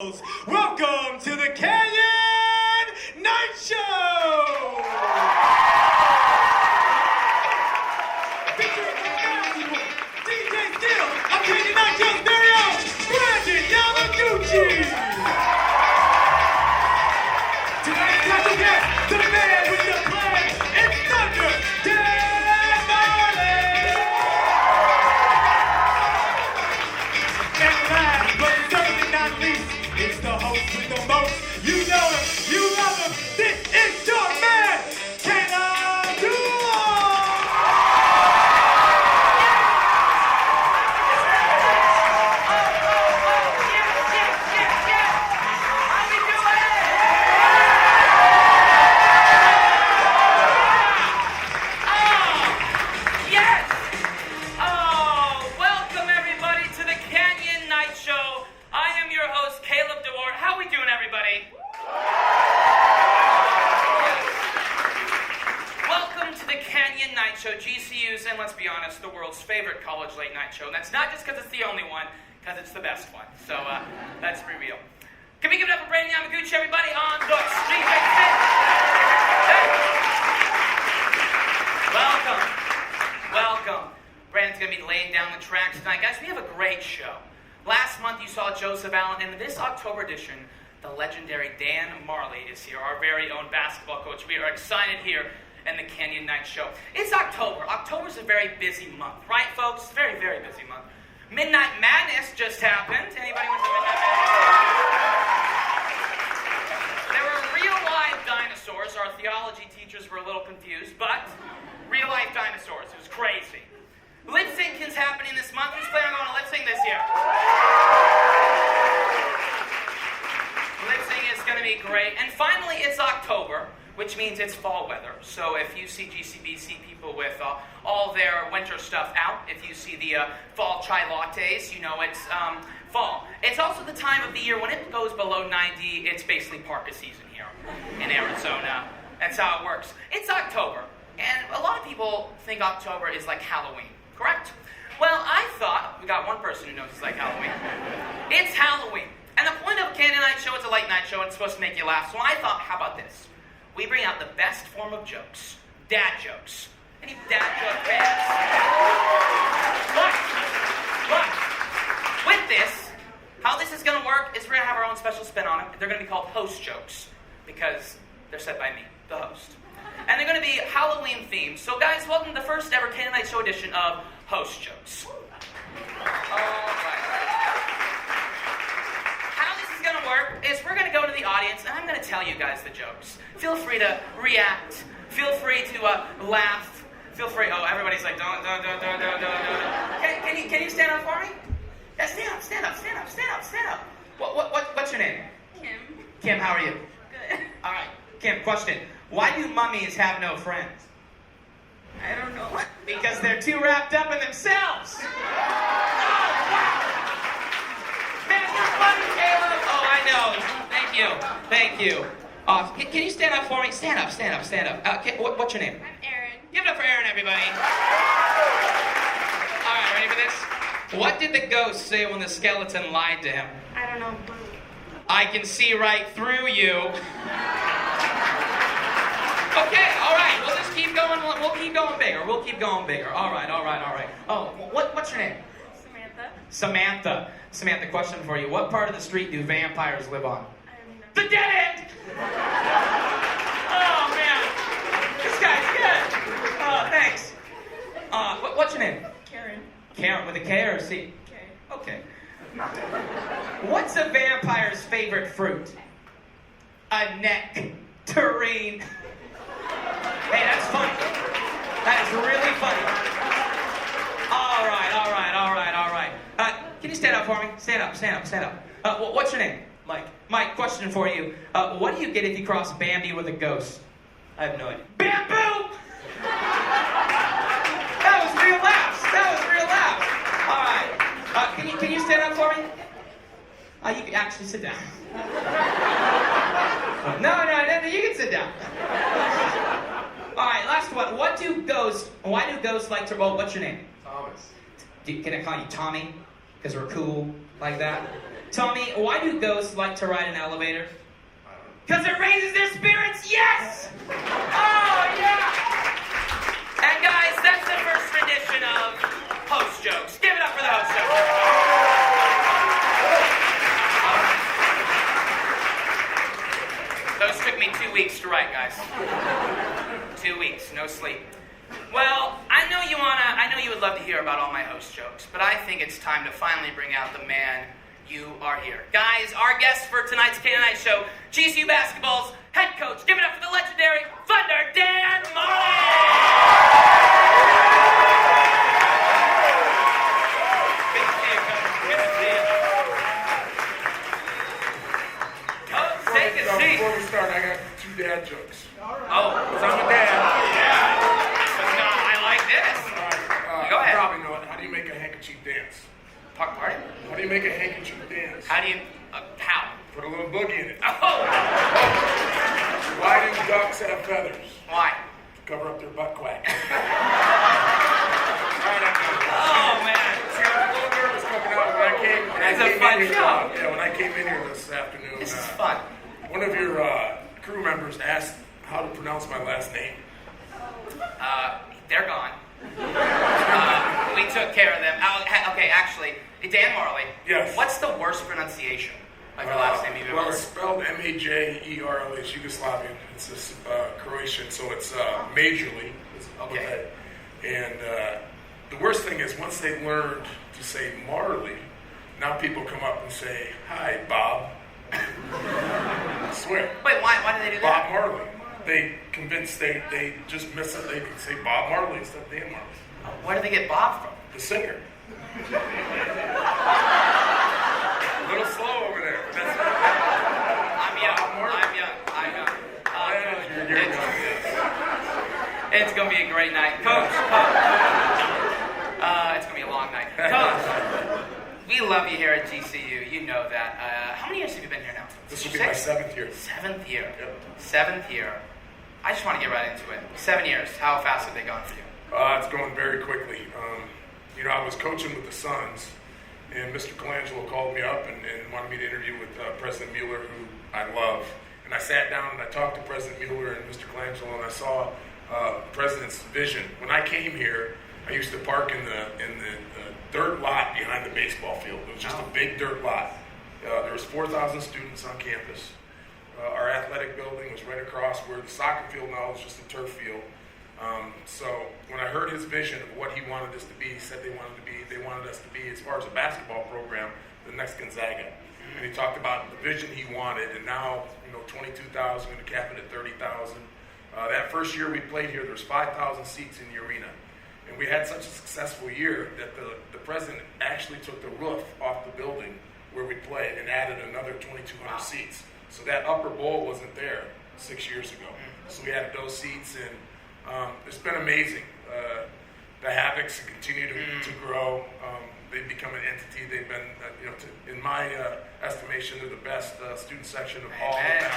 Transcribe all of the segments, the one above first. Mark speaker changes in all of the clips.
Speaker 1: Welcome to the Canyon Night Show! Featuring the fabulous DJ Skill of Canyon Night Show's very own Brandon Yamaguchi! Tonight's special guest, the man with the plan, it's Thunderground! And last but certainly not least, it's the host with the most. You know him, you love him. This is your man, Caleb Duarte.
Speaker 2: How we doing? Yes. Welcome everybody to the Canyon Night Show. I am your host, Caleb Duarte. How we doing, everybody? Welcome to the Canyon Night Show, GCU's, and let's be honest, the world's favorite college late night show. And that's not just because it's the only one, because it's the best one. So, let's be real. Can we give it up for Brandon Yamaguchi, everybody, on the street? Hey. Welcome. Brandon's going to be laying down the tracks tonight. Guys, we have a great show. Last month you saw Joseph Allen, and this October edition, the legendary Dan Marley is here, our very own basketball coach. We are excited here in the Canyon Night Show. It's October. October's a very busy month, right, folks? Very, very busy month. Midnight Madness just happened. Anybody went to Midnight Madness? There were real live dinosaurs. Our theology teachers were a little confused, but real life dinosaurs. It was crazy. Lip sync is happening this month. Who's planning on going to lip sync this year? Lip sync is going to be great. And finally, it's October, which means it's fall weather. So if you see GCBC people with all their winter stuff out, if you see the fall chai lattes, you know it's fall. It's also the time of the year when it goes below 90, it's basically parka season here in Arizona. That's how it works. It's October. And a lot of people think October is like Halloween. Correct? Well, I thought, we got one person who knows it's like Halloween. It's Halloween. And the point of Canyon Night Show, it's a late night show, and it's supposed to make you laugh. So I thought, how about this? We bring out the best form of jokes. Dad jokes. Any dad joke fans? But, with this, how this is going to work is we're going to have our own special spin on it. They're going to be called host jokes, because they're said by me, the host. And they're going to be Halloween themed. So guys, welcome to the first ever Canyon Night Show edition of Host Jokes. Alright. How this is going to work is we're going to go to the audience and I'm going to tell you guys the jokes. Feel free to react. Feel free to laugh. Feel free, everybody's like, don't. Can you stand up for me? Yeah, stand up. What's your name? Kim, how are you?
Speaker 3: Good.
Speaker 2: Alright, Kim, question. Why do mummies have no friends?
Speaker 3: I don't know.
Speaker 2: Because they're too wrapped up in themselves. Oh, wow. Man, you're funny, Caleb. Oh, I know. Thank you. Can you stand up for me? Stand up. What's your name?
Speaker 3: I'm Erin.
Speaker 2: Give it up for Erin, everybody. All right, ready for this? What did the ghost say when the skeleton lied to him?
Speaker 3: I don't know.
Speaker 2: I can see right through you. Okay, all right. We'll just keep going. We'll keep going bigger. All right. Oh, what's your name?
Speaker 3: Samantha.
Speaker 2: Samantha, question for you. What part of the street do vampires live on?
Speaker 3: I don't know.
Speaker 2: The dead end! Oh, man. This guy's good. Oh, thanks. What's your name?
Speaker 3: Karen.
Speaker 2: Karen, with a K or a C?
Speaker 3: K.
Speaker 2: Okay. What's a vampire's favorite fruit? A nectarine. Hey, that's funny. That is really funny. All right. Can you stand up for me? Stand up. What's your name? Mike. Mike, question for you. What do you get if you cross Bambi with a ghost? I have no idea. Bamboo! That was real laughs. All right. Can you stand up for me? You can actually sit down. No, you can sit down. All right, last one. Why do ghosts like to what's your name?
Speaker 4: Thomas.
Speaker 2: Can I call you Tommy? Because we're cool like that?
Speaker 3: Tommy, why do ghosts like to ride an elevator? Because it raises their spirits, yes!
Speaker 2: Oh, yeah! And guys, that's the first rendition of Host Jokes. Give it up for the Host Jokes. Those took me 2 weeks to write, guys. 2 weeks, no sleep. Well, I know you would love to hear about all my host jokes, but I think it's time to finally bring out the man you are here. Guys, our guest for tonight's K-Night Show, GCU Basketball's head coach. Give it up for the legendary Thunder Dan Marley! Good to see you, Coach. Good to see you. Coach, take a seat.
Speaker 4: Before we start, I got 2 dad jokes.
Speaker 2: Oh,
Speaker 4: Because I'm a dad.
Speaker 2: yeah. No, I like this. Go ahead.
Speaker 4: You probably know it. How do you make a handkerchief dance?
Speaker 2: Pardon?
Speaker 4: How do you make a handkerchief dance?
Speaker 2: How do you, how?
Speaker 4: Put a little boogie in it.
Speaker 2: Oh!
Speaker 4: Why do ducks have feathers?
Speaker 2: Why?
Speaker 4: To cover up their butt quack.
Speaker 2: Oh, man.
Speaker 4: See, I was a little nervous coming out when I came.
Speaker 2: It's a fun show.
Speaker 4: Yeah, when I came in here this afternoon.
Speaker 2: This is fun.
Speaker 4: One of your crew members asked how to pronounce my last name.
Speaker 2: They're gone. We took care of them. Okay, actually, Dan Marley.
Speaker 4: Yes.
Speaker 2: What's the worst pronunciation of your last name you've ever
Speaker 4: Well,
Speaker 2: heard?
Speaker 4: it's spelled Majerle. It's Yugoslavian. It's Croatian, so it's Majerle.
Speaker 2: Okay.
Speaker 4: And the worst thing is once they learned to say Marley, now people come up and say, "Hi, Bob." I swear.
Speaker 2: Wait, why did they do
Speaker 4: Bob
Speaker 2: that?
Speaker 4: Marley. They convinced they just miss it. They say Bob Marley instead of Dan Marley.
Speaker 2: Where did they get Bob from?
Speaker 4: The singer. A little slow over there. But that's right.
Speaker 2: I'm young.
Speaker 4: Bob Marley.
Speaker 2: I'm young.
Speaker 4: You're
Speaker 2: It's going to be a great night. Coach. It's going to be a long night. Coach, we love you here at GCU. You know that. How many years have you been here now?
Speaker 4: This will be my 7th year.
Speaker 2: 7th year.
Speaker 4: Yep.
Speaker 2: 7th year. I just want to get right into it. 7 years. How fast have they gone for you?
Speaker 4: It's going very quickly. I was coaching with the Suns, and Mr. Colangelo called me up and wanted me to interview with President Mueller, who I love. And I sat down and I talked to President Mueller and Mr. Colangelo, and I saw the President's vision. When I came here, I used to park in the dirt lot behind the baseball field. It was just a big dirt lot. There was 4,000 students on campus. Our athletic building was right across where the soccer field now is just a turf field. So when I heard his vision of what he wanted us to be, he said they wanted us to be, as far as a basketball program, the next Gonzaga. And he talked about the vision he wanted, and now, 22,000, going to cap it at 30,000. That first year we played here, there was 5,000 seats in the arena. And we had such a successful year that the president actually took the roof off the building where we played and added another 2,200 seats. So that upper bowl wasn't there 6 years ago. So we added those seats, and it's been amazing. The Havocs continue to grow. They've become an entity. They've been, in my estimation, they're the best student section of all.
Speaker 2: Amen.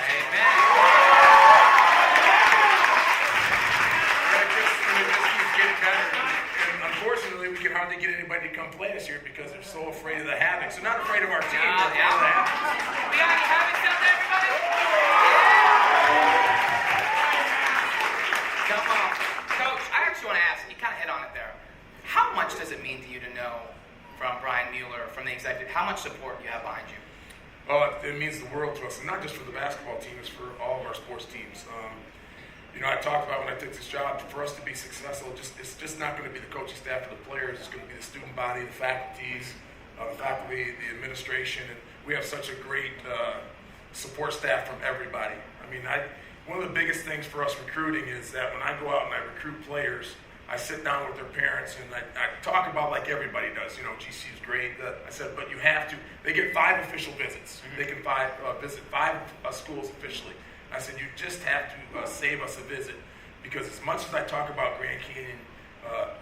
Speaker 4: And it just keeps getting better. And unfortunately, we can hardly get anybody to come play this year because they're so afraid of the Havocs. They're not afraid of our team. They're afraid of the Havocs.
Speaker 2: We got any Havocs out there, everybody? Come on. Coach, I actually want to ask, you kind of hit on it there. How much does it mean to you to know from Brian Mueller, from the executive, how much support you have behind you?
Speaker 4: Oh, it means the world to us, and not just for the basketball team, it's for all of our sports teams. I talked about when I took this job, for us to be successful, it's just not going to be the coaching staff or the players. It's going to be the student body, the faculty, the administration, and we have such a great support staff from everybody. One of the biggest things for us recruiting is that when I go out and I recruit players, I sit down with their parents and I talk about like everybody does. GCU is great. I said, but you have to. They get 5 official visits. They can visit 5 schools officially. I said, you just have to save us a visit, because as much as I talk about Grand Canyon,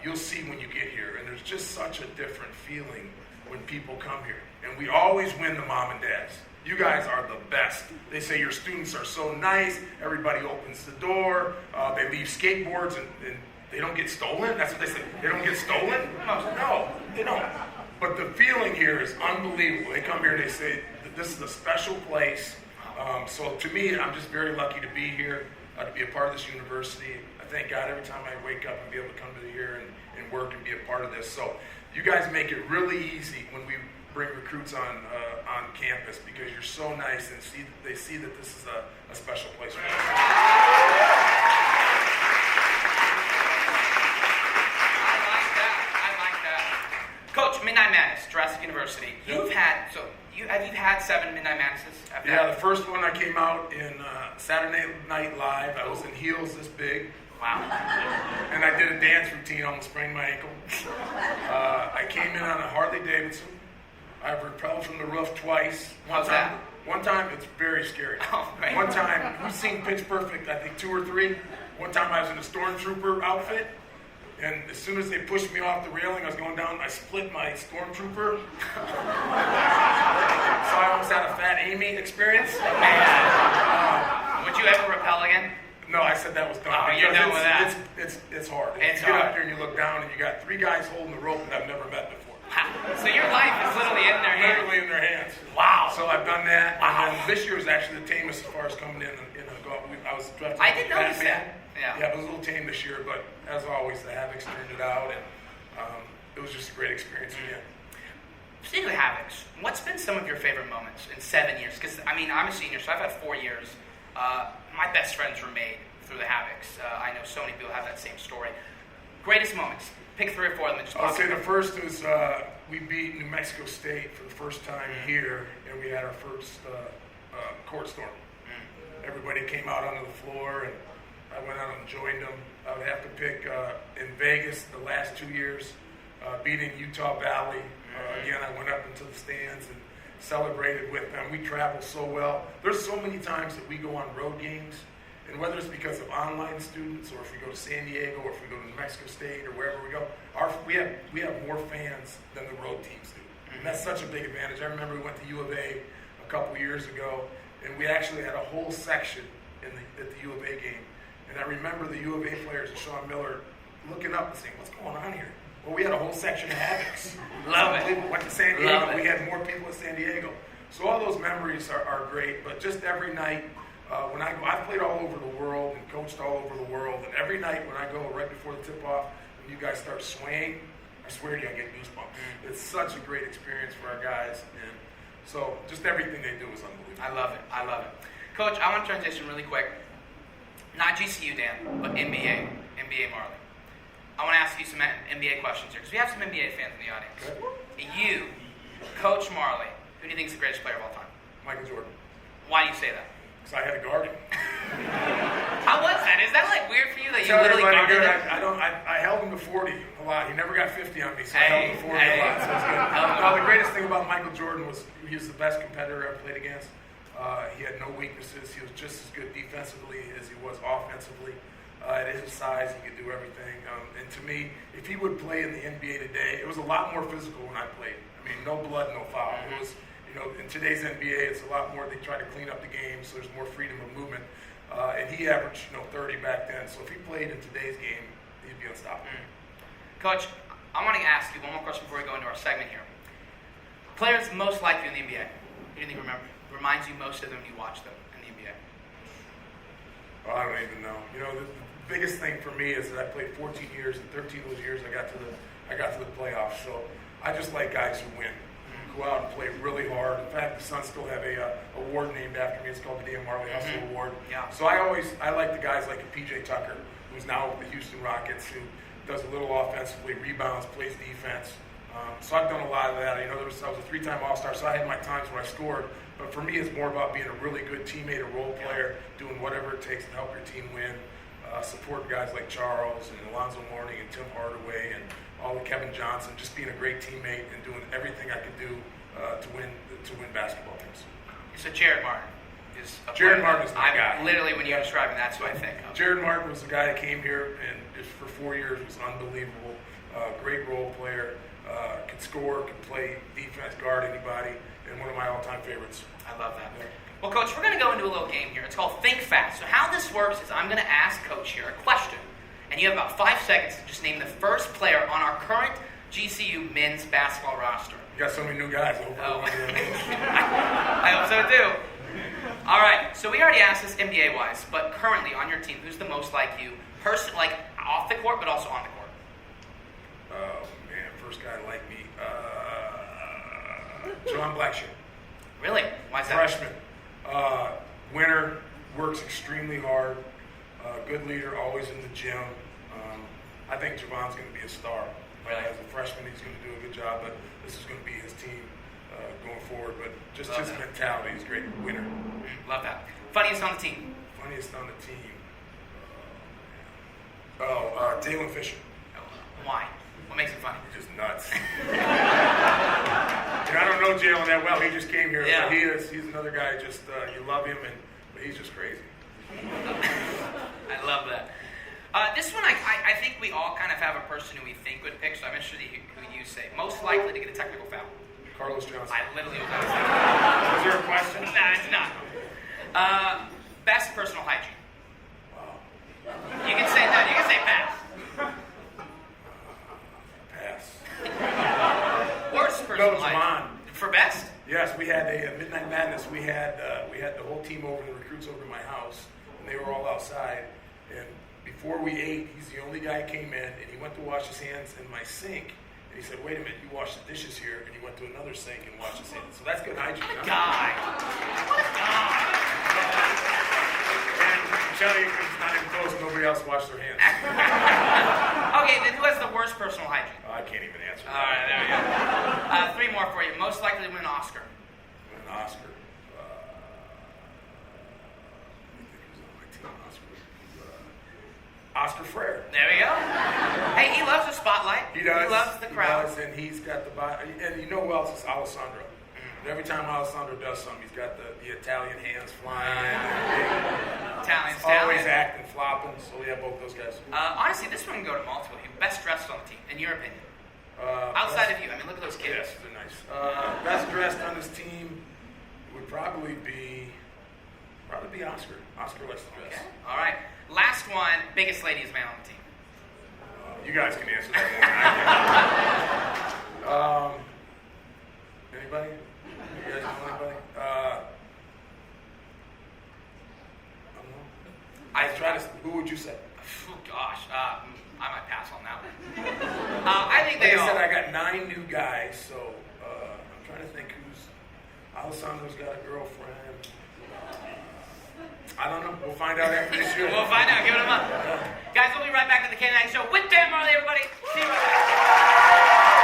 Speaker 4: you'll see when you get here, and there's just such a different feeling when people come here. And we always win the mom and dads. You guys are the best. They say your students are so nice. Everybody opens the door. They leave skateboards and they don't get stolen. That's what they say. They don't get stolen? No, they don't. But the feeling here is unbelievable. They come here and they say that this is a special place. So to me, I'm just very lucky to be here, to be a part of this university. I thank God every time I wake up and be able to come to here and work and be a part of this. So you guys make it really easy when we bring recruits on campus because you're so nice and they see that this is a special place for them.
Speaker 2: I like that. Coach, Midnight Madness, Jurassic University. You've had 7 Midnight Madnesses?
Speaker 4: Yeah, the first one I came out in Saturday Night Live. I was in heels this big.
Speaker 2: Wow.
Speaker 4: And I did a dance routine, almost sprained my ankle. I came in on a Harley Davidson. I've rappelled from the roof twice.
Speaker 2: How's that?
Speaker 4: One time, it's very scary.
Speaker 2: Oh, right.
Speaker 4: One time, who's seen Pitch Perfect? I think 2 or 3. One time I was in a stormtrooper outfit, and as soon as they pushed me off the railing, I was going down, I split my stormtrooper. So I almost had a Fat Amy experience.
Speaker 2: Man. Would you ever rappel again?
Speaker 4: No, I said that was done.
Speaker 2: Oh, you're done with that.
Speaker 4: It's hard.
Speaker 2: It's
Speaker 4: you get
Speaker 2: hard.
Speaker 4: up there and you look down and you got 3 guys holding the rope that I've never met before.
Speaker 2: So your life is literally in their hands.
Speaker 4: Literally in their hands.
Speaker 2: Wow.
Speaker 4: So I've done that.
Speaker 2: Wow.
Speaker 4: And then this year was actually the tamest as far as coming in a golf. I was drafted.
Speaker 2: I did notice that.
Speaker 4: Yeah, it was a little tame this year, but as always, the Havocs turned it out, and it was just a great experience again.
Speaker 2: Speaking of Havocs, what's been some of your favorite moments in 7 years? Because, I'm a senior, so I've had 4 years. My best friends were made through the Havocs. I know so many people have that same story. Greatest moments. Pick 3 or 4 of them.
Speaker 4: I'll say the first is we beat New Mexico State for the first time here, and we had our first court storm. Everybody came out onto the floor, and I went out and joined them. I would have to pick in Vegas the last 2 years, beating Utah Valley. Again, I went up into the stands and celebrated with them. We travel so well. There's so many times that we go on road games, and whether it's because of online students or if we go to San Diego or if we go to New Mexico State or wherever we go, we have more fans than the road teams do. And that's such a big advantage. I remember we went to U of A a couple years ago, and we actually had a whole section at the U of A game. And I remember the U of A players and Sean Miller looking up and saying, "What's going on here?" Well, we had a whole section of Havocs.
Speaker 2: Love it.
Speaker 4: Went to San Diego. We had more people in San Diego. So all those memories are great. But just every night, when I go, I've played all over the world and coached all over the world. And every night when I go right before the tip-off, when you guys start swaying, I swear to you, I get goosebumps. It's such a great experience for our guys. And so just everything they do is unbelievable.
Speaker 2: I love it. Coach, I want to transition really quick. Not GCU, Dan, but NBA Marley. I want to ask you some NBA questions here, because we have some NBA fans in the audience.
Speaker 4: Okay.
Speaker 2: You, Coach Marley, who do you think is the greatest player of all time?
Speaker 4: Michael Jordan.
Speaker 2: Why do you say that?
Speaker 4: Because I had to guard him.
Speaker 2: How was that? Is that weird for you that you
Speaker 4: Tell
Speaker 2: literally
Speaker 4: everybody
Speaker 2: guarded
Speaker 4: good.
Speaker 2: him?
Speaker 4: I held him to 40 a lot. He never got 50 on me, so I
Speaker 2: Hey,
Speaker 4: held him to 40 a lot. So it's good.
Speaker 2: hey.
Speaker 4: The greatest thing about Michael Jordan was he was the best competitor I ever played against. He had no weaknesses. He was just as good defensively as he was offensively. At his size, he could do everything. And to me, if he would play in the NBA today, it was a lot more physical when I played. I mean, no blood, no foul. It was, in today's NBA, it's a lot more. They try to clean up the game, so there's more freedom of movement. And he averaged, 30 back then. So if he played in today's game, he'd be unstoppable.
Speaker 2: Coach, I want to ask you one more question before we go into our segment here. Players most like you in the NBA. Who do you think reminds you most of them when you watch them in the NBA?
Speaker 4: Well, I don't even know. The biggest thing for me is that I played 14 years, and 13 of those years I got to the playoffs. So I just like guys who win, go out and play really hard. In fact, the Suns still have a award named after me. It's called the Dan Marley Hustle Award.
Speaker 2: Yeah.
Speaker 4: So I like the guys like PJ Tucker, who's now with the Houston Rockets, who does a little offensively, rebounds, plays defense. So I've done a lot of that. I was a 3-time All-Star, so I had my times when I scored. But for me, it's more about being a really good teammate, a role player, doing whatever it takes to help your team win. Support guys like Charles and Alonzo Mourning and Tim Hardaway and all the Kevin Johnson, just being a great teammate and doing everything I could do to win basketball games.
Speaker 2: So Jared Martin is
Speaker 4: my guy.
Speaker 2: Literally, when you're describing, that's who I think of.
Speaker 4: Jared Martin was the guy that came here and just for 4 years was unbelievable. Great role player, could score, could play defense, guard anybody, and one of my all-time favorites.
Speaker 2: I love that.
Speaker 4: Yeah.
Speaker 2: Well, Coach, we're going to go into a little game here. It's called Think Fast. So how this works is I'm going to ask Coach here a question, and you have about 5 seconds to just name the first player on our current GCU men's basketball roster?
Speaker 4: You got so many new guys.
Speaker 2: Oh. I hope so too. All right, so we already asked this NBA-wise, but currently on your team, who's the most like you? Like off the court, but also on the court.
Speaker 4: Oh, man, first guy like me. John Blackshear.
Speaker 2: Really? Why is that?
Speaker 4: Freshman. Winner, works extremely hard. Good leader, always in the gym. I think Javon's going to be a star.
Speaker 2: Really?
Speaker 4: As a freshman, he's going to do a good job, but this is going to be his team going forward. But just his mentality, he's a great winner.
Speaker 2: Love that. Funniest on the team?
Speaker 4: Funniest on the team. Dalen Fisher.
Speaker 2: Why? What makes him funny?
Speaker 4: He's just nuts. I don't know Jalen that well. He just came here.
Speaker 2: Yeah.
Speaker 4: But he's another guy. Just you love him, but he's just crazy.
Speaker 2: I love that. This one, I think we all kind of have a person who we think would pick, so I'm interested in who you say. Most likely to get a technical foul.
Speaker 4: Carlos Johnson.
Speaker 2: I literally was going to say that.
Speaker 4: Was there a question?
Speaker 2: Nah, it's not. Best personal hygiene.
Speaker 4: Wow.
Speaker 2: You can say that. You can say pass.
Speaker 4: Pass.
Speaker 2: Worst personal
Speaker 4: No,
Speaker 2: hygiene.
Speaker 4: Javon.
Speaker 2: For best?
Speaker 4: Yes, we had a Midnight Madness. We had the whole team over, the recruits over to my house, and they were all outside. And before we ate, he's the only guy who came in, and he went to wash his hands in my sink. And he said, "Wait a minute, you washed the dishes here," and he went to another sink and washed his hands. So that's good hygiene. Huh?
Speaker 2: Guy.
Speaker 4: And Shelly, it's not even close. Nobody else washed their hands.
Speaker 2: Okay, then who has the worst personal hygiene?
Speaker 4: I can't even answer that.
Speaker 2: All right, there we go. Three more for you. Most likely to win an Oscar.
Speaker 4: Win an Oscar. Who's on my team? Oscar Freire.
Speaker 2: There we go. Hey, he loves the spotlight.
Speaker 4: He does.
Speaker 2: He loves the crowd.
Speaker 4: He does, and he's got the body. And you know who else is Alessandro? And every time Alessandro does something, he's got the Italian hands flying.
Speaker 2: Italian's
Speaker 4: always
Speaker 2: talent.
Speaker 4: acting, flopping. So we have both those guys.
Speaker 2: Honestly, this one can go to multiple. Who best dressed on the team, in your opinion? Outside of you, I mean, look at those kids.
Speaker 4: Yes, they're nice. Best dressed on this team would probably be Oscar. Oscar likes to dress.
Speaker 2: Okay. All right. Last one. Biggest ladies man on the team.
Speaker 4: You guys can answer that one. Anybody? You guys know anybody? I don't know. Who would you say?
Speaker 2: Oh, gosh. I might pass on that one. I think
Speaker 4: Like
Speaker 2: they
Speaker 4: I
Speaker 2: all.
Speaker 4: said, I got 9 new guys, so I'm trying to think who's. Alessandro's got a girlfriend. I don't know. We'll find out after this year.
Speaker 2: We'll find out. Give it a month. Guys, we'll be right back to the K9 Show with Dan Marley, everybody. See you right back.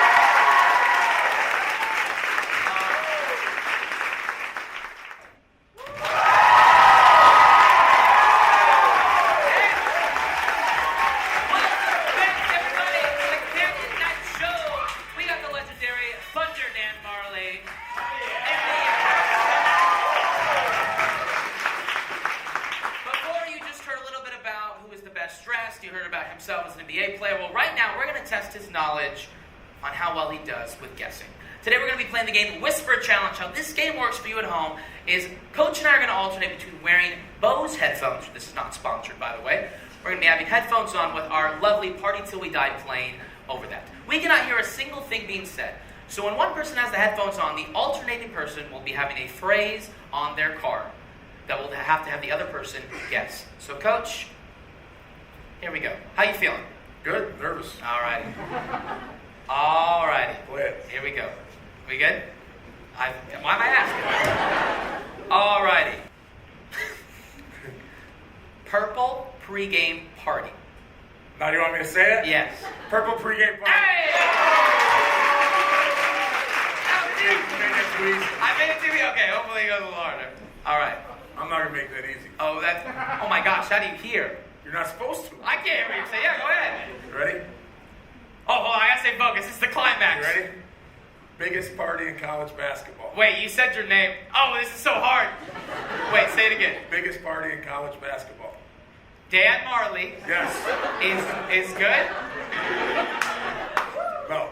Speaker 2: Knowledge on how well he does with guessing. Today we're going to be playing the game Whisper Challenge. How this game works for you at home is Coach and I are going to alternate between wearing Bose headphones. This is not sponsored, by the way. We're going to be having headphones on with our lovely Party Till We Die playing over that. We cannot hear a single thing being said. So when one person has the headphones on, the alternating person will be having a phrase on their card that will have to have the other person guess. So Coach, here we go. How you feeling?
Speaker 4: Good. Nervous.
Speaker 2: Alrighty. Alrighty.
Speaker 4: Go ahead.
Speaker 2: Here we go. We good? Why am I asking? Alrighty. Purple pregame party.
Speaker 4: Now you want me to say it?
Speaker 2: Yes.
Speaker 4: Purple pregame party.
Speaker 2: Hey! I made it too easy. Okay, hopefully it goes a little harder. Alright.
Speaker 4: I'm not going to make that easy.
Speaker 2: Oh, my gosh, how do you hear?
Speaker 4: You're not supposed to.
Speaker 2: I can't hear you say, yeah, go ahead.
Speaker 4: You ready?
Speaker 2: Oh, hold on, I gotta stay focused. This is the climax.
Speaker 4: You ready? Biggest party in college basketball.
Speaker 2: Wait, you said your name. Oh, this is so hard. Wait, say it again.
Speaker 4: Biggest party in college basketball.
Speaker 2: Dan Marley
Speaker 4: Yes.
Speaker 2: is good?
Speaker 4: No.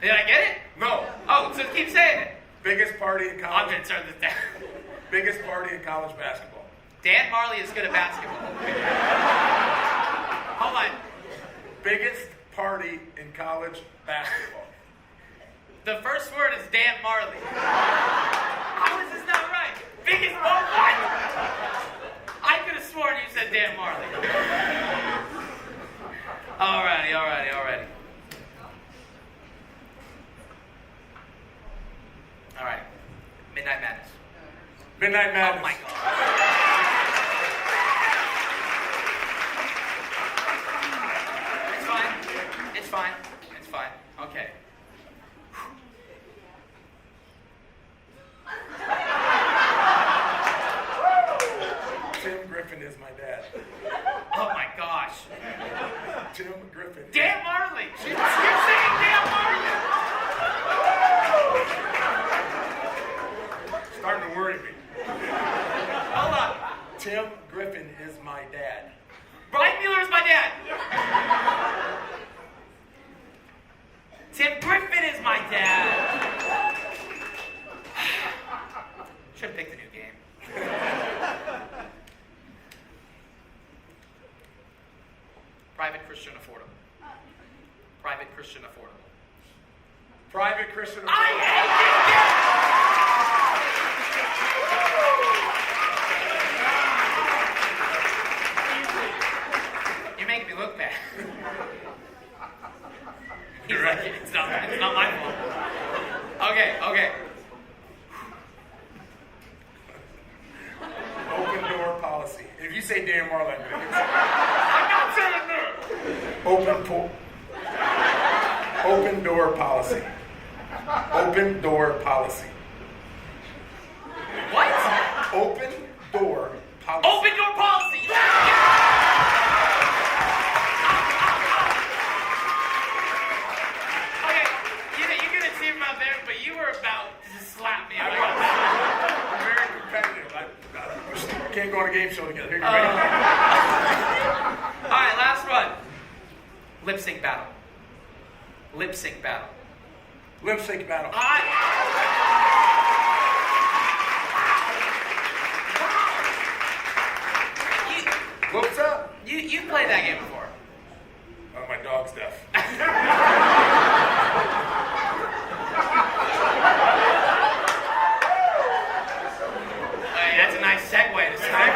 Speaker 2: Did I get it?
Speaker 4: No.
Speaker 2: Oh, so keep saying it.
Speaker 4: Biggest party in
Speaker 2: I'm
Speaker 4: college.
Speaker 2: gonna turn this down.
Speaker 4: Biggest party in college basketball.
Speaker 2: Dan Marley is good at basketball. Hold on.
Speaker 4: Biggest party in college basketball?
Speaker 2: The first word is Dan Marley. How is this not right? Biggest ball what? I could have sworn you said Dan Marley. Alrighty. Alright. Midnight Madness.
Speaker 4: Midnight Madness.
Speaker 2: Oh my God. It's fine. Okay.
Speaker 4: Tim Griffin is my dad.
Speaker 2: Oh my gosh.
Speaker 4: Tim Griffin.
Speaker 2: Dan Marley. You're saying Dan Marley.
Speaker 4: Starting to worry me.
Speaker 2: Hold on.
Speaker 4: Tim Griffin is my dad.
Speaker 2: Brian Mueller is my dad. Tim Griffin is my dad. Should have picked a new game. Private Christian affordable. Private Christian affordable.
Speaker 4: Private Christian.
Speaker 2: I hate this game! You're making me look bad. He's
Speaker 4: You're right.
Speaker 2: like, it's not my fault. Okay.
Speaker 4: Open door policy. If you say Dan Marley, I'm gonna get
Speaker 2: I'm not saying that.
Speaker 4: Open door policy. Open door policy.
Speaker 2: What?
Speaker 4: Open door policy.
Speaker 2: Open door policy. Okay, you couldn't see him out there, but you were about to just slap me.
Speaker 4: I'm very competitive. We can't go on a game show together. Here, you ready?
Speaker 2: All right, last one. Lip sync battle. Lip sync battle.
Speaker 4: Lip sync battle. What's up?
Speaker 2: You played that game before.
Speaker 4: My dog's deaf.
Speaker 2: Hey, that's a nice segue to start.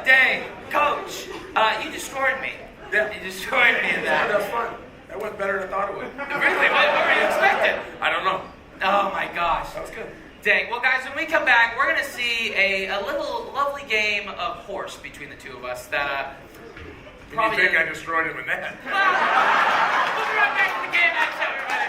Speaker 2: Dang, Coach, you destroyed me.
Speaker 4: Yeah.
Speaker 2: You destroyed me in that.
Speaker 4: That was fun. That went better than I thought it would.
Speaker 2: Really? What were you expecting?
Speaker 4: I don't know.
Speaker 2: Oh my gosh.
Speaker 4: That was good.
Speaker 2: Dang. Well, guys, when we come back, we're going to see a little lovely game of horse between the two of us that
Speaker 4: You think I destroyed him in that?
Speaker 2: We'll be right back to the game action, everybody.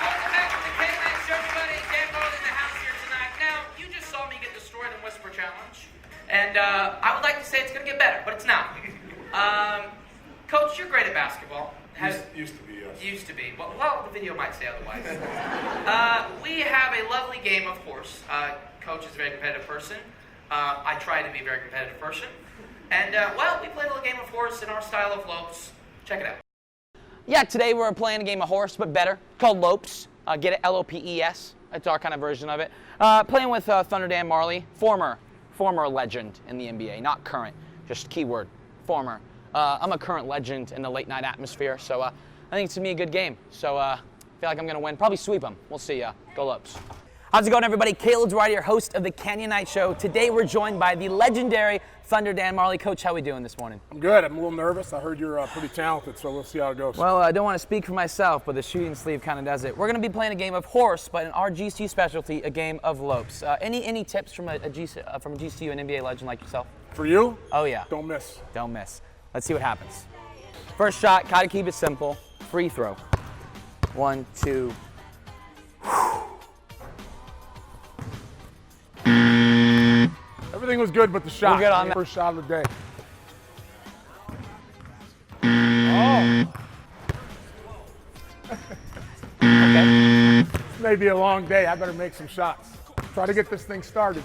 Speaker 2: Welcome back to the Game Action, everybody. Dan Marley in the house here tonight. Now, you just saw me get destroyed in Whisper Challenge. And I would like to say it's going to get better, but it's not. Coach, you're great at basketball.
Speaker 4: Used to be, yes.
Speaker 2: Used to be. Well, the video might say otherwise. We have a lovely game of horse. Coach is a very competitive person. I try to be a very competitive person. And, we played a little game of horse in our style of Lopes. Check it out.
Speaker 3: Yeah, today we're playing a game of horse, but better, called Lopes. Get it? Lopes. It's our kind of version of it. Playing with Thunderground Marley, former legend in the NBA, not current, just keyword, former. I'm a current legend in the late night atmosphere, so I think it's going to be a good game. So I feel like I'm going to win, probably sweep them. We'll see. Go Lopes. How's it going, everybody? Caleb Duarte, your host of the Canyon Night Show. Today we're joined by the legendary Thunderground Marley. Coach, how we doing this morning?
Speaker 5: I'm good. I'm a little nervous. I heard you're pretty talented, so we'll see how it goes.
Speaker 3: Well, I don't want to speak for myself, but the shooting sleeve kind of does it. We're going to be playing a game of horse, but in our GCU specialty, a game of Lopes. Any tips from a GCU and NBA legend like yourself?
Speaker 5: For you?
Speaker 3: Oh, yeah.
Speaker 5: Don't miss.
Speaker 3: Don't miss. Let's see what happens. First shot, gotta keep it simple. Free throw. 1, 2.
Speaker 5: Everything was good but the shot.
Speaker 3: We're good on that.
Speaker 5: First shot of the day.
Speaker 3: Okay.
Speaker 5: This may be a long day. I better make some shots. Try to get this thing started.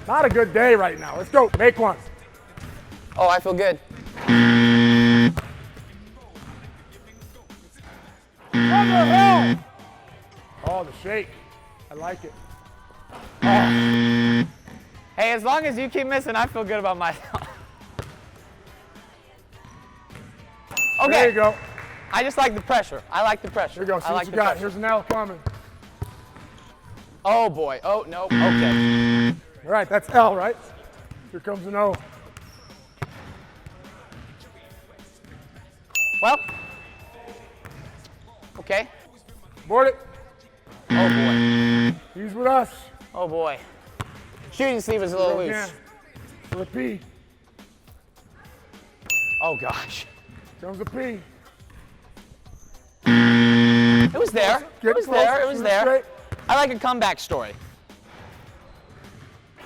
Speaker 5: Not a good day right now. Let's go. Make one.
Speaker 3: Oh, I feel good.
Speaker 5: What the hell? Oh, the shake. I like it.
Speaker 3: Oh. Hey, as long as you keep missing, I feel good about myself. Okay.
Speaker 5: There you go.
Speaker 3: I just like the pressure. I like the pressure.
Speaker 5: Here you go. See
Speaker 3: I
Speaker 5: what
Speaker 3: like
Speaker 5: you
Speaker 3: the
Speaker 5: got.
Speaker 3: pressure.
Speaker 5: Here's an L coming.
Speaker 3: Oh boy. Oh no. Okay.
Speaker 5: All right, that's L, right? Here comes an O.
Speaker 3: Well. Okay.
Speaker 5: Board it.
Speaker 3: Oh boy.
Speaker 5: He's with us.
Speaker 3: Oh boy. Shooting sleeve is a little loose.
Speaker 5: Again. For a P.
Speaker 3: Oh gosh.
Speaker 5: Comes a P.
Speaker 3: It was there. It was there. It was there.
Speaker 5: Straight.
Speaker 3: I like a comeback story.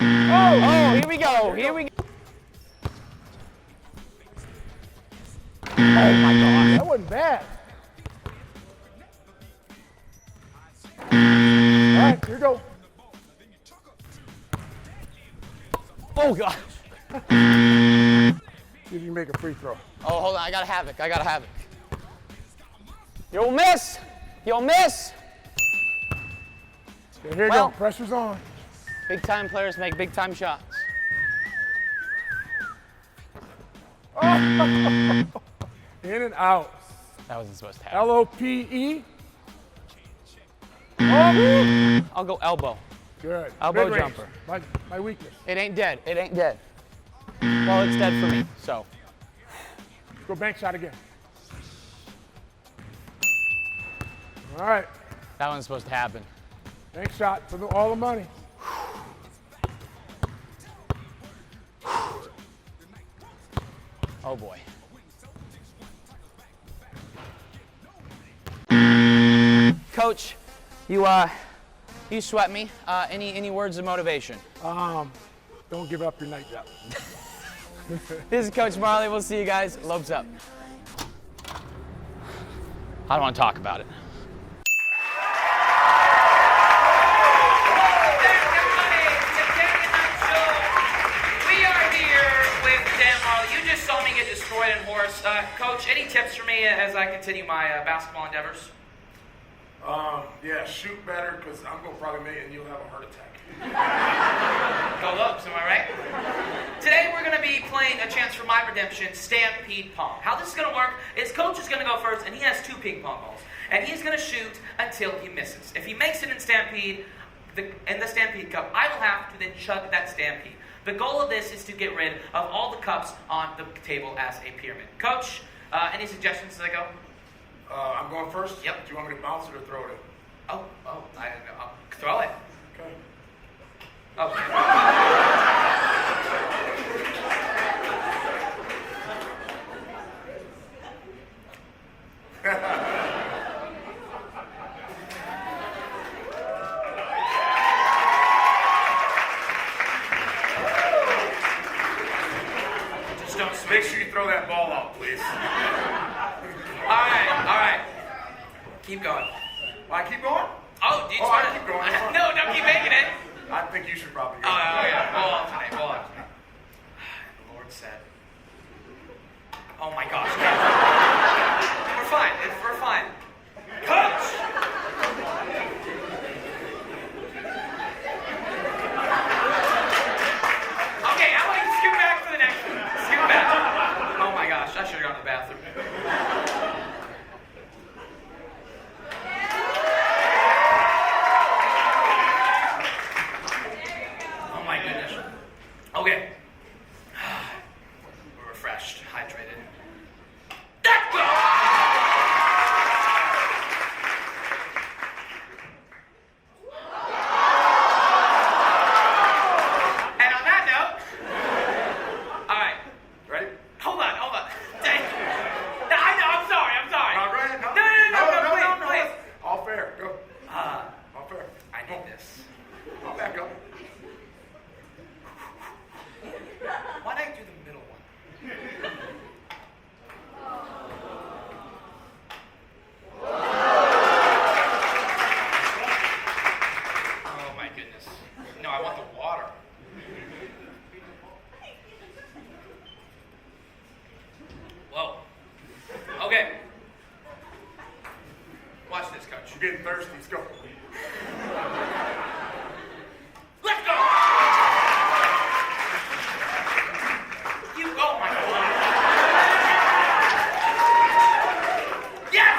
Speaker 5: Oh!
Speaker 3: Oh, here we go. Here we go. Oh my gosh.
Speaker 5: That wasn't bad. All right, here you go.
Speaker 3: Oh gosh.
Speaker 5: See if you can make a free throw.
Speaker 3: Oh, hold on. I got havoc. I got havoc. You'll miss. You'll miss.
Speaker 5: Okay, here you
Speaker 3: Well.
Speaker 5: go. Pressure's on.
Speaker 3: Big time players make big time shots.
Speaker 5: In and out.
Speaker 3: That wasn't supposed to happen.
Speaker 5: L-O-P-E. Oh,
Speaker 3: I'll go elbow.
Speaker 5: good.
Speaker 3: Elbow
Speaker 5: Mid-range.
Speaker 3: jumper.
Speaker 5: My weakness.
Speaker 3: It ain't dead. It ain't dead. Well, it's dead for me. So.
Speaker 5: Let's go bank shot again. All right.
Speaker 3: That wasn't supposed to happen.
Speaker 5: Bank shot for all the money.
Speaker 3: Oh boy. Coach, you sweat me. Any words of motivation?
Speaker 5: Don't give up your night job.
Speaker 3: This is Coach Marley. We'll see you guys. Lopes up. I don't want to talk about it.
Speaker 2: Destroyed in horse. Coach, any tips for me as I continue my basketball endeavors?
Speaker 4: Yeah, shoot better because I'm going to probably make it and you'll have a heart attack.
Speaker 2: Go Lopes, am I right? Today we're going to be playing a chance for my redemption, Stampede Pong. How this is going to work is Coach is going to go first and he has 2 ping pong balls. And he's going to shoot until he misses. If he makes it in Stampede, in the Stampede Cup, I will have to then chug that Stampede. The goal of this is to get rid of all the cups on the table as a pyramid. Coach, any suggestions as I go?
Speaker 4: I'm going first?
Speaker 2: Yep.
Speaker 4: Do you want me to bounce it or throw it in?
Speaker 2: I don't know. I'll throw it.
Speaker 4: Okay.
Speaker 2: Okay. Just don't
Speaker 4: Make
Speaker 2: switch.
Speaker 4: sure you throw that ball out, please.
Speaker 2: All right. Keep going.
Speaker 4: Well, I keep going?
Speaker 2: Oh, do you
Speaker 4: Oh,
Speaker 2: want
Speaker 4: I keep going.
Speaker 2: No, don't keep making it.
Speaker 4: I think you should probably go.
Speaker 2: Oh, yeah. We'll alternate. The Lord said. Oh my gosh. We're fine. We're fine. Coach! Okay, I want you to scoot back for the next one. Scoot back. Oh my gosh, I should have gone to the bathroom. Oh my goodness. Okay. We're refreshed, hydrated. Let's go! And on that note, all right.
Speaker 4: Ready?
Speaker 2: Hold on. Dang. No, I know, I'm sorry.
Speaker 4: No, go ahead.
Speaker 2: No, please.
Speaker 4: All fair. Go.
Speaker 2: Uh,
Speaker 4: All fair.
Speaker 2: I need this.
Speaker 4: I'll back up.
Speaker 2: Why'd I do the middle one? Oh my goodness. No, I want the water.
Speaker 4: getting thirsty. Let's go.
Speaker 2: Let's go! Oh my God. Yes!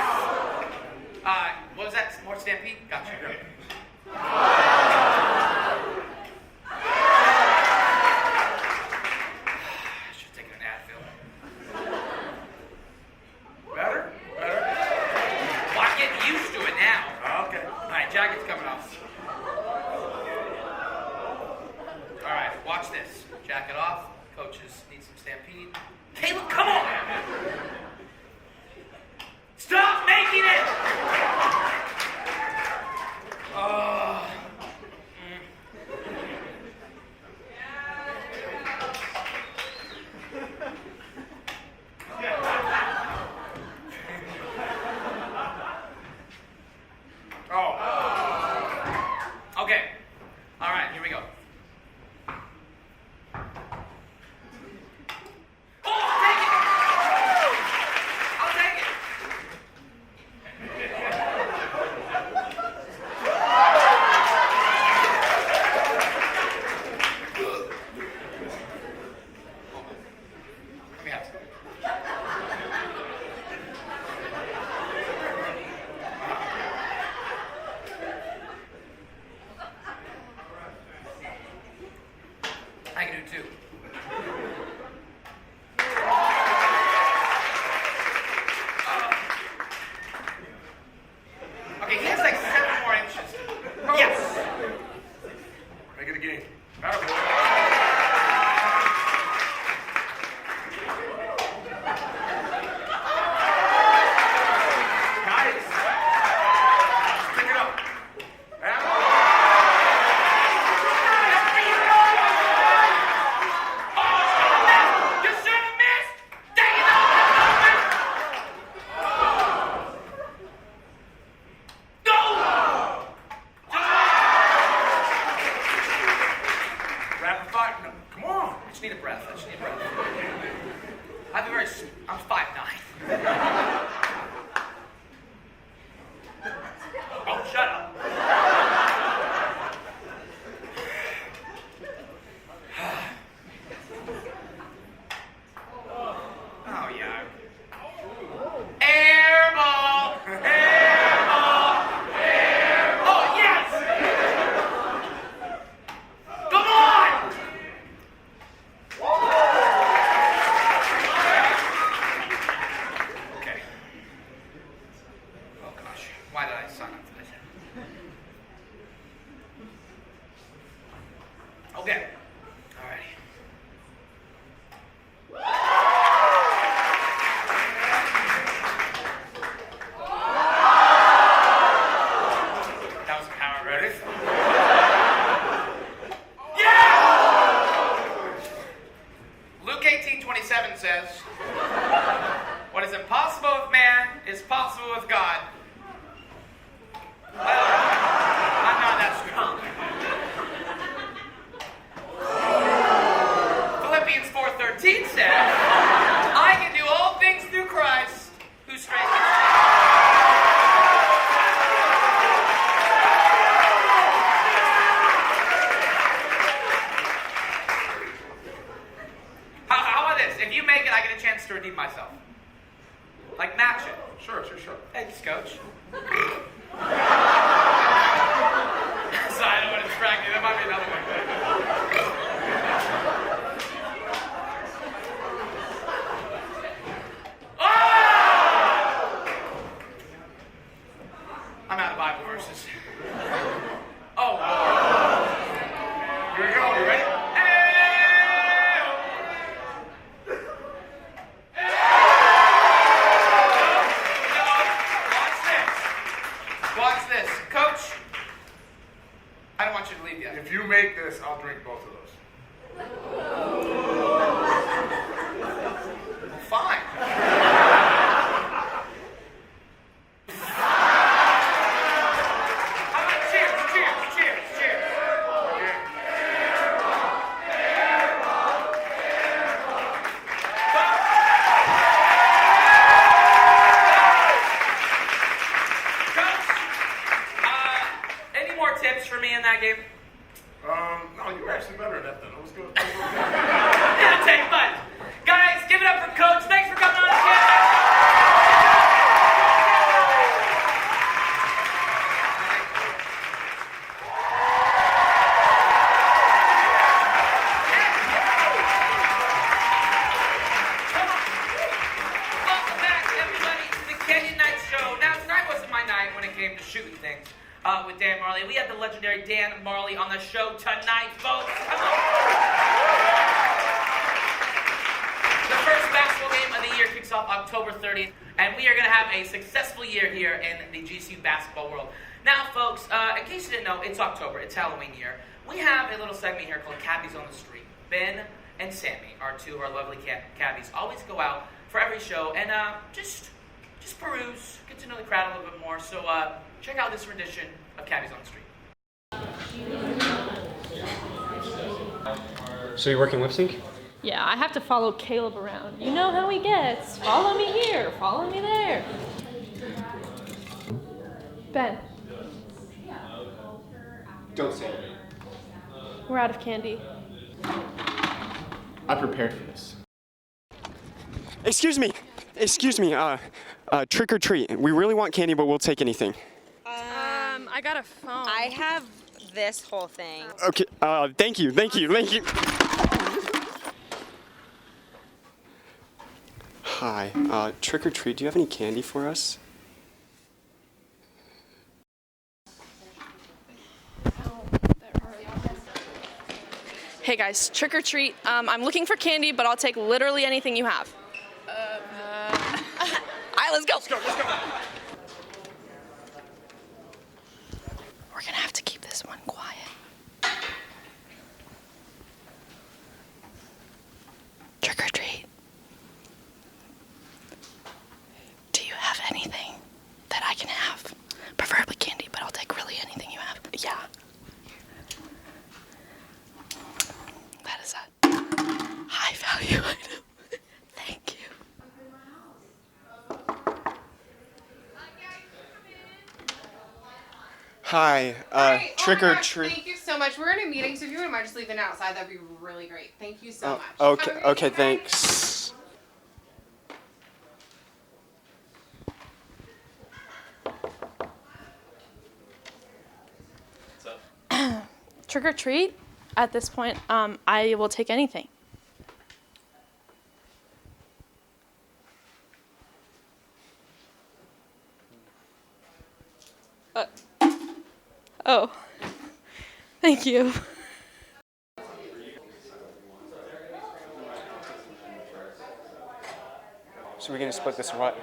Speaker 2: What was that? More Stampede? Gotcha. Should have taken an Advil.
Speaker 4: Better?
Speaker 2: Well, I'm getting used to it now.
Speaker 4: Okay.
Speaker 2: All right, jacket's coming off. All right, watch this. Jacket off. Coaches need some Stampede. Caleb, come on! Stop making it! Okay. All right, here we go. I can do two. Okay, he has like 7 more inches. Yes!
Speaker 4: Make it a game. Nice. Pick it up.
Speaker 2: You should have missed! Dang it! No!
Speaker 4: Rapid fire. No, come on.
Speaker 2: I just need a breath. I'm 5'9". Oh, shut up. Oh, yeah. Air ball! Air ball! Air ball! Oh, yes! Come on! Okay. Oh, gosh. Why did I sign up for this? Okay. Alrighty. That was power, ready? Yeah! Luke 18:27 says, "What is impossible with man is possible with God." Well, I'm not that strong. Philippians 4:13 says, "I can do all things through Christ who strengthens me." How about this? If you make it, I get a chance to redeem myself. Like match it.
Speaker 4: Sure.
Speaker 2: Thanks, Coach. Sorry, I don't want to distract you. There might be another one. I'm out of Bible verses. Oh.
Speaker 4: Here we go. You ready?
Speaker 2: Watch this. Coach, I don't want you to leave yet.
Speaker 4: If you make this, I'll drink both of those.
Speaker 2: Fine. How about cheers? Coach, tips for me in that game?
Speaker 4: No, you were actually better at that then. It was good.
Speaker 2: Yeah, I'll take mine. Guys, give it up for Coach. Thanks for coming on the camera. Welcome back, everybody, to the Kenyon Night Show. Now, tonight wasn't my night when it came to shooting things with Dan Marley. We had the legendary Dan Marley on the show tonight, folks. Come on. The first basketball game of the year kicks off October 30th, and we are going to have a successful year here in the GCU basketball world. Now, folks, in case you didn't know, it's October. It's Halloween year. We have a little segment here called Cabbies on the Street. Ben and Sammy are two of our lovely cabbies. Always go out for every show and just peruse, get to know the crowd a little bit more. So check out this rendition of Cabbies on the Street.
Speaker 6: So you're working lip sync?
Speaker 7: Yeah, I have to follow Caleb around. You know how he gets. Follow me here, follow me there. Ben,
Speaker 6: Don't say it.
Speaker 7: we're out of candy.
Speaker 6: I prepared for this.
Speaker 8: Excuse me, trick or treat. We really want candy, but we'll take anything.
Speaker 7: I got a phone.
Speaker 9: I have this whole thing.
Speaker 8: Okay, thank you. Hi, trick or treat, do you have any candy for us?
Speaker 7: Hey guys, trick or treat. I'm looking for candy, but I'll take literally anything you have. Alright, let's go. We're gonna have to keep this one quiet. Trick or treat. Do you have anything that I can have? Preferably candy, but I'll take really anything you have. Yeah. That is a high value item. Thank you.
Speaker 8: Hi, trick or treat.
Speaker 10: Thank you so much. We're in a meeting, so if you wouldn't mind just leaving outside, that'd be really great. Thank you so much.
Speaker 8: Okay, thanks.
Speaker 7: Trick or treat? At this point, I will take anything. Oh. Thank you.
Speaker 8: So we're gonna split this or what?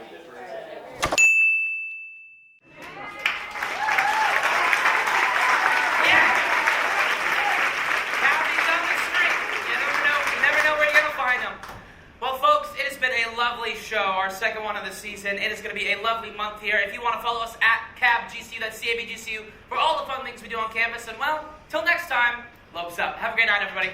Speaker 2: Cabbies on the street. You never know where you're gonna find them. Well, folks, it has been a lovely show, our second one of the season. It is going to be a lovely month here. If you want to follow us at CabGCU, that's CABGCU, for all the fun things we do on campus. And well, till next time, Lopes up. Have a great night, everybody.